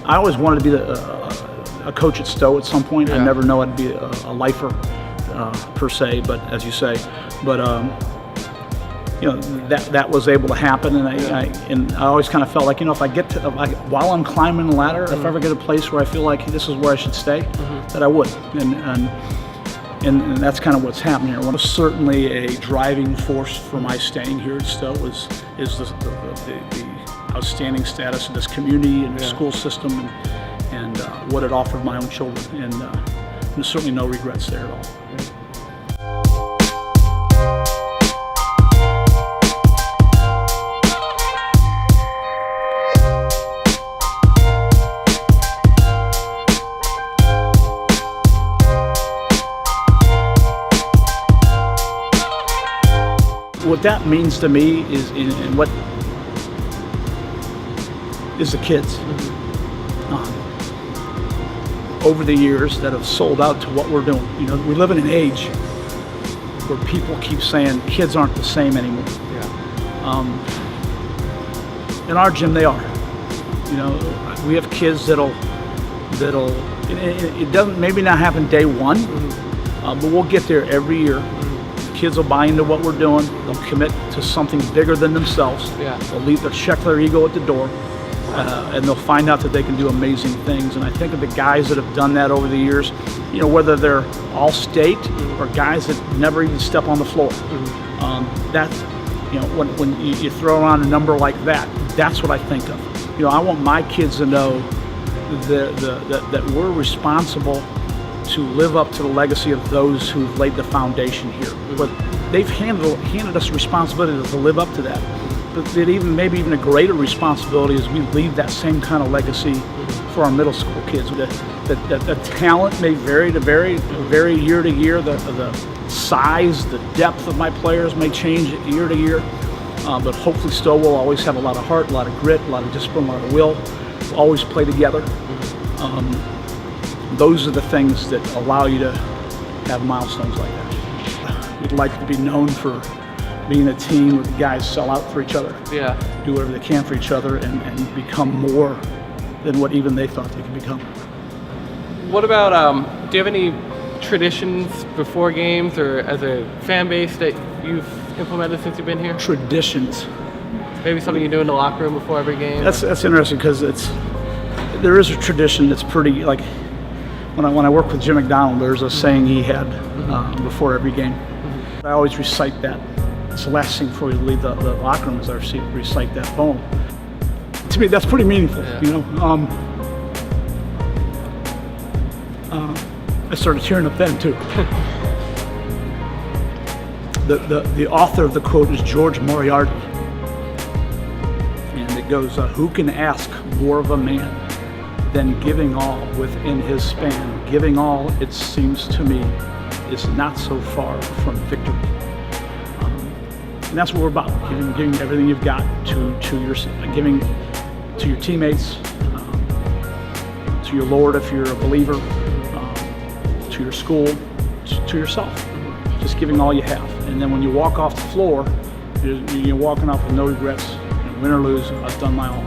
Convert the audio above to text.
I always wanted to be a coach at Stow at some point. Yeah. I never know I'd be a lifer per se, but as you say, but you know, that was able to happen, and I always kind of felt like, you know, if I get to while I'm climbing the ladder, if I ever get a place where I feel like this is where I should stay, that I would, and that's kind of what's happening here. Certainly a driving force for my staying here at Stow is the outstanding status of this community and the school system, and what it offered my own children, and there's certainly no regrets there at all. What that means to me is, and what is the kids over the years that have sold out to what we're doing. You know, we live in an age where people keep saying kids aren't the same anymore. Yeah. In our gym, they are. You know, we have kids that'll it doesn't maybe not happen day one, but we'll get there every year. Kids will buy into what we're doing. They'll commit to something bigger than themselves. Yeah. They'll check their ego at the door, and they'll find out that they can do amazing things. And I think of the guys that have done that over the years, you know, whether they're all state or guys that never even step on the floor. That, you know, when you throw around a number like that, that's what I think of. You know, I want my kids to know that we're responsible to live up to the legacy of those who've laid the foundation here. But they've handed us responsibility to live up to that. But maybe even a greater responsibility is we leave that same kind of legacy for our middle school kids. The talent may vary year to year. The size, the depth of my players may change year to year. But hopefully Stow will always have a lot of heart, a lot of grit, a lot of discipline, a lot of will. We'll always play together. Those are the things that allow you to have milestones like that. We'd like to be known for being a team where the guys sell out for each other, do whatever they can for each other, and become more than what even they thought they could become. What about, do you have any traditions before games or as a fan base that you've implemented since you've been here? Traditions? Maybe something you do in the locker room before every game? That's interesting, because there is a tradition that's pretty, like, when I work with Jim McDonald, there's a saying he had before every game. I always recite that. It's the last thing before we leave the locker room is I recite that poem. To me, that's pretty meaningful. You know, I started tearing up then too. The author of the quote is George Moriarty, and it goes, "Who can ask more of a man than giving all within his span? Giving all, it seems to me, is not so far from victory." And that's what we're about, giving everything you've got to giving to your teammates, to your Lord if you're a believer, to your school, to yourself. Just giving all you have. And then when you walk off the floor, you're walking off with no regrets. Win or lose, I've done my all.